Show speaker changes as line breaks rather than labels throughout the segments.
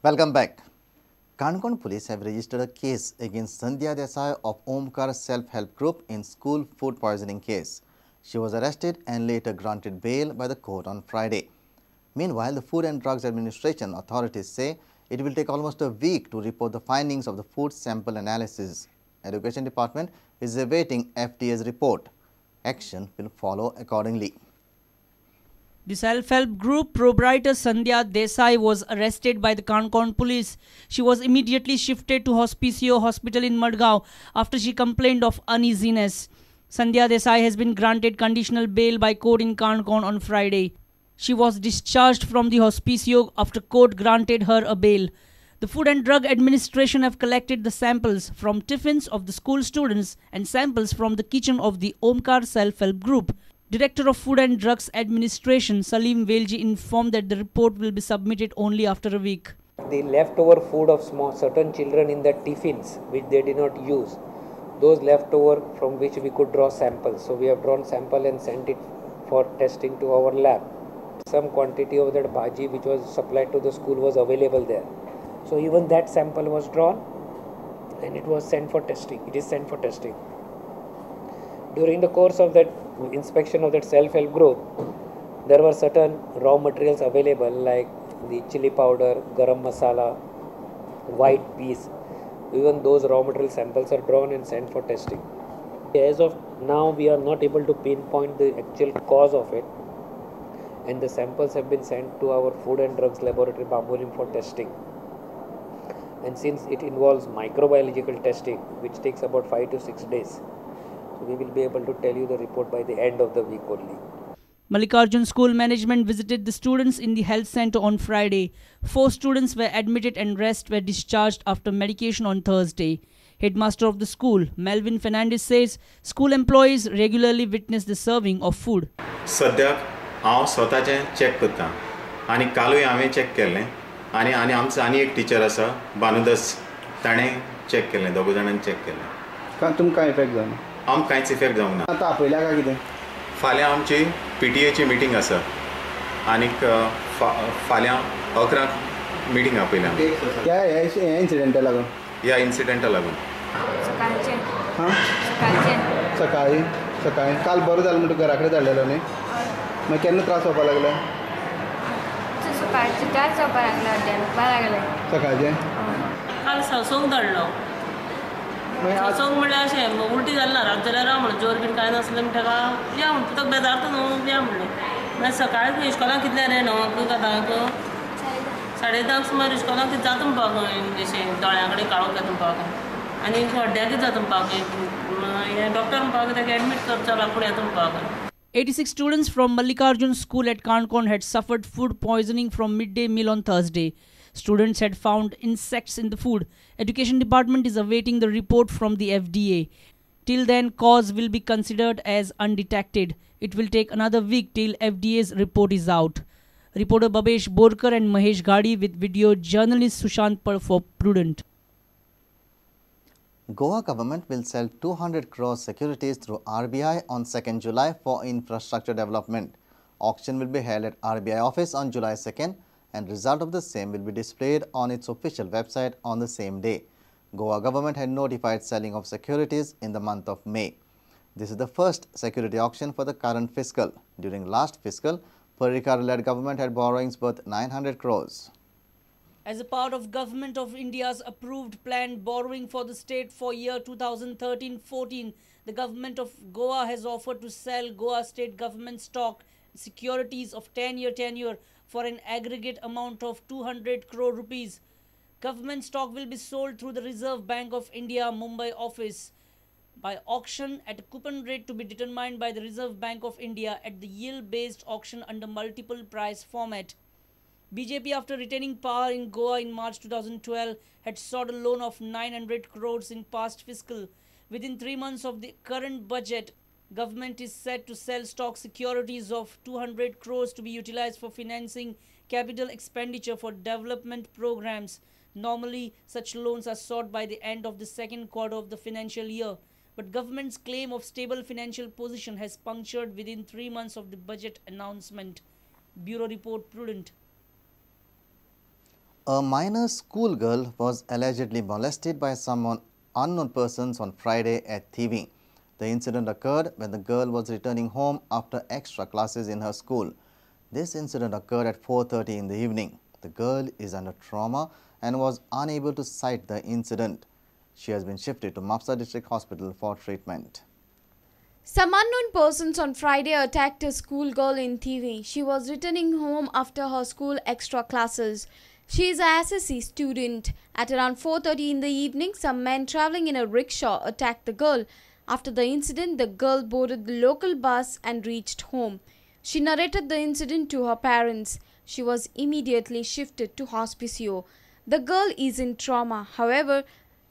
Welcome back. Kankan police have registered a case against Sandhya Desai of Omkar self-help group in school food poisoning case. She was arrested and later granted bail by the court on Friday. Meanwhile, the Food and Drugs Administration authorities say it will take almost a week to report the findings of the food sample analysis. Education Department is awaiting FDA's report. Action will follow accordingly.
The self-help group proprietor Sandhya Desai was arrested by the Kankan police. She was immediately shifted to Hospicio Hospital in Madgaon after she complained of uneasiness. Sandhya Desai has been granted conditional bail by court in Kankan on Friday. She was discharged from the Hospicio after court granted her a bail. The Food and Drug Administration have collected the samples from tiffins of the school students and samples from the kitchen of the Omkar self-help group. Director of Food and Drugs Administration Salim Velji informed that the report will be submitted only after a week.
The leftover food of certain children in the tiffins which they did not use, those leftover from which we could draw samples. So we have drawn sample and sent it for testing to our lab. Some quantity of that bhaji which was supplied to the school was available there. So even that sample was drawn and it was sent for testing. It is sent for testing. During the course of that inspection of that self-help group, there were certain raw materials available like the chili powder, garam masala, white peas. Even those raw material samples are drawn and sent for testing. As of now, we are not able to pinpoint the actual cause of it, and the samples have been sent to our Food and Drugs Laboratory, Bambolim, for testing. And since it involves microbiological testing, which takes about 5 to 6 days, so we will be able to tell you the report by the end of the week only.
Mallikarjun School management visited the students in the health center on Friday. 4 students were admitted and rest were discharged after medication on Thursday. Headmaster of the school, Melvin Fernandez, says school employees regularly witness the serving of food.
सद्याक हांव स्वताचें check करता आनी कालूय हांवें check केल्लें आनी आमचो आनी एक टीचर आसा बानुदास ताणें चेक केल्लें दोग जाणांनी चेक केल्लें.
तुमकां इफेक्ट जावना?
आमकां कांयच इफेक्ट जावंक ना.
आतां आपयल्या काय कितें?
फाल्यां आमची PTA ची मिटींग आसा आनीक फाल्यां 11 मिटींग आपयल्या.
ह्या इन्सिडेंटा लागून?
ह्या इन्सिडेंटा लागून.
सकाळी काल बरो जालो म्हणटा घरा कडेन धाडलेलो न्ही? मागीर केन्ना त्रास जावपाक लागले? सकाळचे
काल संवसाक धाडलो. संवसाक म्हणल्यार अशें उलटी जाली ना, रात जाल्यार राव म्हणलें जोर बीन कांय नासलें म्हणटा ताका या म्हणटा तुका बेजारता न्हू या म्हणलें. मागीर सकाळीं इस्कॉलाक कितल्या रे 9 जाताक 10:30 सुमार इस्कॉलाक कितें जाता म्हणपाक अशें दोळ्या कडेन काळोख येता म्हणपाक आनी हड्ड्याक कितें जाता म्हणपाक हें डॉक्टर म्हणपाक ताका एडमीट करचो फुडें येता म्हणपाक.
86 students from Mallikarjun School at Kankan had suffered food poisoning from midday meal on Thursday. Students had found insects in the food. Education Department is awaiting the report from the FDA. Till then, cause will be considered as undetected. It will take another week till FDA's report is out. Reporter Babesh Borkar and Mahesh Gadi with video journalist Sushant Par for Prudent.
Goa government will sell 200 crore securities through RBI on 2nd July for infrastructure development. Auction will be held at RBI office on July 2nd and result of the same will be displayed on its official website on the same day. Goa government had notified selling of securities in the month of May. This is the first security auction for the current fiscal. During last fiscal, Parrikar-led government had borrowings worth 900 crores.
As a part of Government of India's approved planned borrowing for the state for year 2013-14, the Government of Goa has offered to sell Goa state government stock securities of 10-year tenure for an aggregate amount of 200 crore rupees. Government stock will be sold through the Reserve Bank of India Mumbai office by auction at a coupon rate to be determined by the Reserve Bank of India at the yield-based auction under multiple price format. BJP, after retaining power in Goa in March 2012, had sought a loan of 900 crores in past fiscal. Within 3 months of the current budget, government is set to sell stock securities of 200 crores to be utilized for financing capital expenditure for development programs. Normally, such loans are sought by the end of the second quarter of the financial year. But government's claim of stable financial position has punctured within 3 months of the budget announcement. Bureau Report, Prudent.
A minor schoolgirl was allegedly molested by some unknown persons on Friday at TV. The incident occurred when the girl was returning home after extra classes in her school. This incident occurred at 4:30 in the evening. The girl is under trauma and was unable to cite the incident. She has been shifted to Mapsa District Hospital for treatment.
Some unknown persons on Friday attacked a schoolgirl in TV. She was returning home after her school extra classes. She is a SSC student. At around 4:30 in the evening, some men travelling in a rickshaw attacked the girl. After the incident, the girl boarded the local bus and reached home. She narrated the incident to her parents. She was immediately shifted to hospicio. The girl is in trauma. However,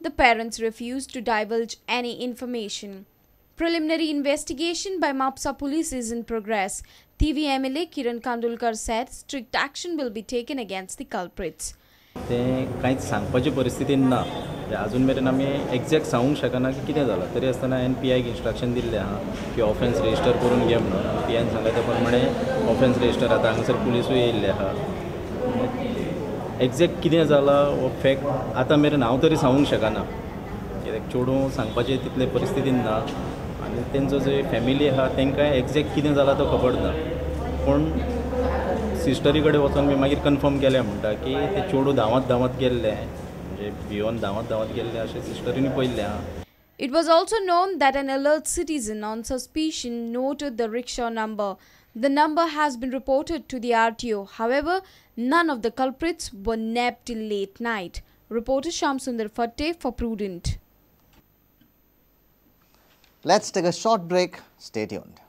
the parents refused to divulge any information. Preliminary investigation by Mapsa police is in progress. TV MLA Kiran Kandulkar said strict action will be taken against the culprits.
ते कांयच सांगपाची परिस्थितीन ना. अजून मेरेन आमी exact सांगूंक शकना की कितें जालां. तरी आसतना NPIक इन्स्ट्रक्शन दिल्लें आहा की ऑफेन्स रजिस्टर करून घे म्हणून. PIन सांगले त्या प्रमाणे ऑफेन्स रजिस्टर आतां हांगासर पुलिसूय येयल्ले आहा. एक्झॅक्ट कितें जालां हो फॅक्ट आतां मेरेन हांव तरी सांगूंक शकना. कित्याक चेडूं सांगपाचे तितले परिस्थितीन ना आनी तेंचो जो फॅमिली आहा तांकां एक्झॅक्ट कितें जालां तो खबर ना. पूण सिस्टरी कडेन वचून मी मागीर कन्फर्म केलें म्हणटा की ते चेडूं धांवत गेल्लें म्हणजे भिवून धांवत गेल्लें अशें सिस्टरीनी पळयल्लें आहा.
It was also known that an alert citizen on suspicion noted the rickshaw number. The number has been reported to the RTO. However, none of the culprits were nabbed till late night. Reporter Shamsundar Fatte for Prudent.
Let's take a short break. Stay tuned.